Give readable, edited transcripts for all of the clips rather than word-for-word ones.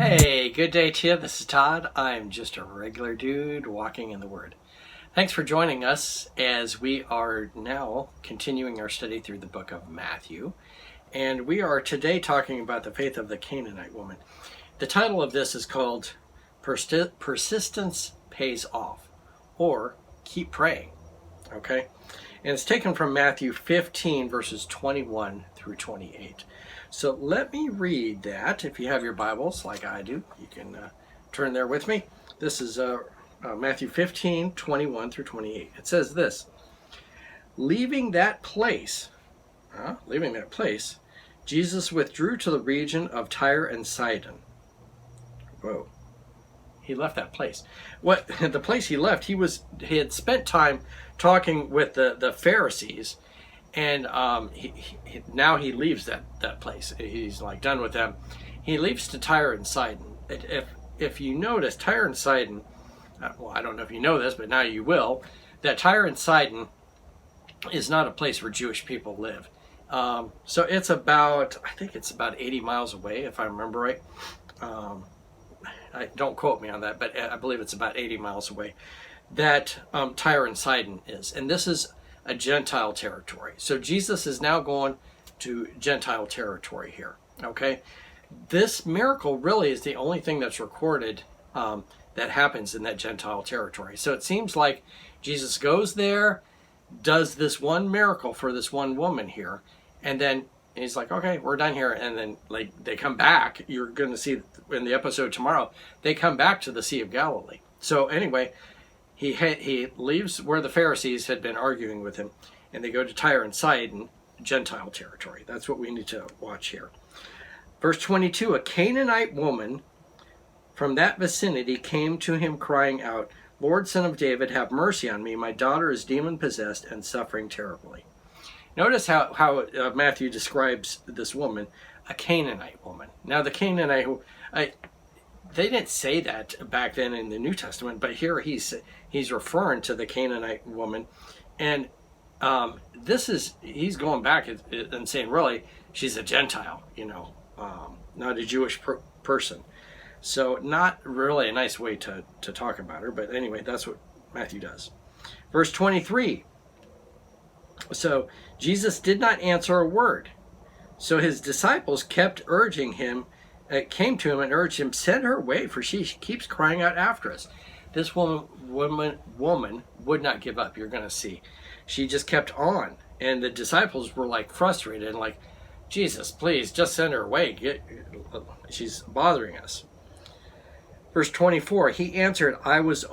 Hey, good day to you. This is Todd. I'm just a regular dude walking in the Word. Thanks for joining us as we are now continuing our study through the book of Matthew. And we are today talking about the faith of the Canaanite woman. The title of this is called Persistence Pays Off, or Keep Praying. Okay? And it's taken from Matthew 15, verses 21 through 28. So let me read that. If you have your Bibles, like I do, you can turn there with me. This is Matthew 15, 21 through 28. It says this: Leaving that place, Jesus withdrew to the region of Tyre and Sidon. Whoa. He left that place. The place he left, he had spent time talking with the Pharisees, and now he leaves that place. He's like done with them. He leaves to Tyre and Sidon. If you notice, Tyre and Sidon, well, I don't know if you know this, but now you will, that Tyre and Sidon is not a place where Jewish people live. So it's about 80 miles away, if I remember right. Don't quote me on that, but I believe it's about 80 miles away that Tyre and Sidon is. And this is a Gentile territory. So Jesus is now going to Gentile territory here. Okay? This miracle really is the only thing that's recorded that happens in that Gentile territory. So it seems like Jesus goes there, does this one miracle for this one woman here, and then he's like, okay, we're done here. And then they come back. You're going to see in the episode tomorrow, they come back to the Sea of Galilee. So anyway, he leaves where the Pharisees had been arguing with him, and they go to Tyre and Sidon, Gentile territory. That's what we need to watch here. Verse 22, a Canaanite woman from that vicinity came to him crying out, Lord, Son of David, have mercy on me. My daughter is demon-possessed and suffering terribly. Notice how Matthew describes this woman, a Canaanite woman. Now the Canaanite, they didn't say that back then in the New Testament, but here he's referring to the Canaanite woman, and he's going back and saying, really, she's a Gentile, not a Jewish person. So not really a nice way to talk about her, but anyway, that's what Matthew does. Verse 23. So Jesus did not answer a word. So his disciples kept urging him, came to him and urged him, send her away, for she keeps crying out after us. This woman would not give up, you're going to see. She just kept on. And the disciples were like frustrated and like, Jesus, please, just send her away. She's bothering us. Verse 24, he answered, I was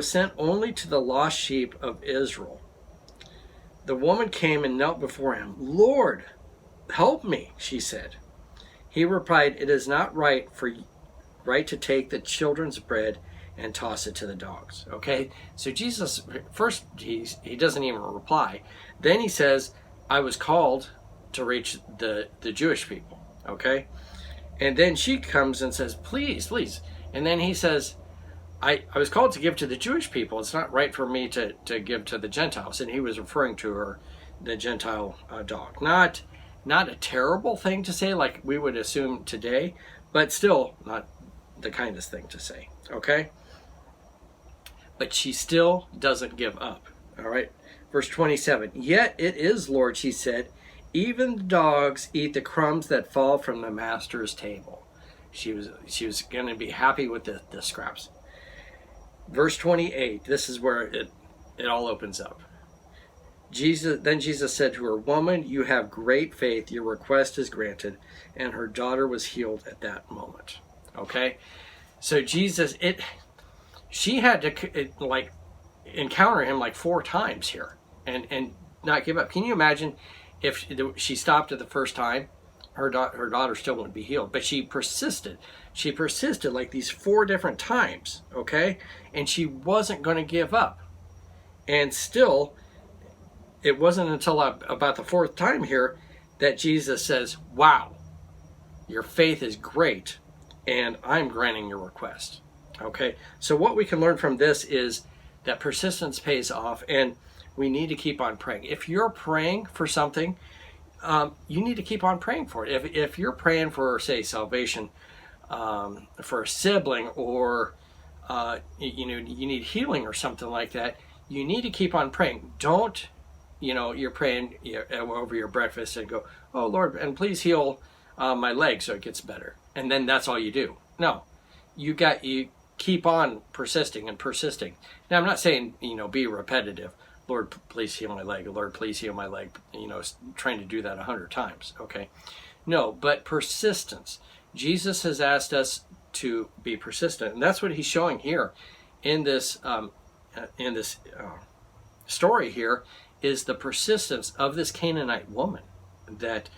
sent only to the lost sheep of Israel. The woman came and knelt before him. Lord, help me, she said. He replied, it is not right to take the children's bread and toss it to the dogs. Okay, so Jesus, first he doesn't even reply. Then he says, I was called to reach the Jewish people. Okay, and then she comes and says, please. And then he says, I was called to give to the Jewish people. It's not right for me to give to the Gentiles. And he was referring to her, the Gentile dog. Not a terrible thing to say like we would assume today, but still not the kindest thing to say, okay? But she still doesn't give up, all right? Verse 27, yet it is, Lord, she said, even the dogs eat the crumbs that fall from the master's table. She was going to be happy with the scraps. Verse 28, this is where it all opens up. Then Jesus said to her, woman, you have great faith. Your request is granted. And her daughter was healed at that moment. Okay? So Jesus, she had to encounter him like 4 times here and not give up. Can you imagine if she stopped at the first time? Her daughter still wouldn't be healed. But she persisted. She persisted like these 4 different times. Okay? And she wasn't going to give up. And still, it wasn't until about the 4th time here that Jesus says, wow, your faith is great, and I'm granting your request. Okay, so what we can learn from this is that persistence pays off, and we need to keep on praying. If you're praying for something, you need to keep on praying for it. If you're praying for, say, salvation for a sibling, or you need healing or something like that, you need to keep on praying. Don't, you're praying over your breakfast and go, oh Lord, and please heal my leg so it gets better, and then that's all you do. No, you keep on persisting and persisting. Now, I'm not saying, be repetitive. Lord, please heal my leg. Lord, please heal my leg. Trying to do that 100 times. Okay. No, but persistence. Jesus has asked us to be persistent, and that's what he's showing here in this story here, is the persistence of this Canaanite woman that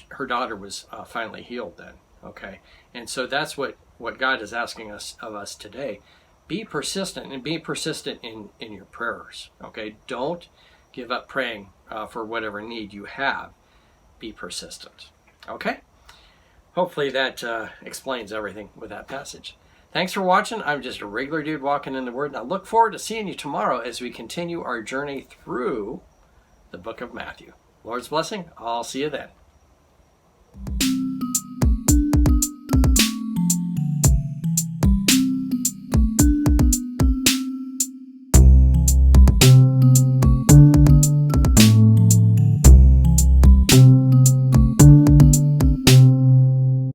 her daughter was finally healed then. Okay. And so that's what God is asking of us today. Be persistent, and be persistent in your prayers. Okay. Don't give up praying for whatever need you have. Be persistent. Okay. Hopefully that explains everything with that passage. Thanks for watching. I'm just a regular dude walking in the Word, and I look forward to seeing you tomorrow as we continue our journey through the book of Matthew. Lord's blessing. I'll see you then.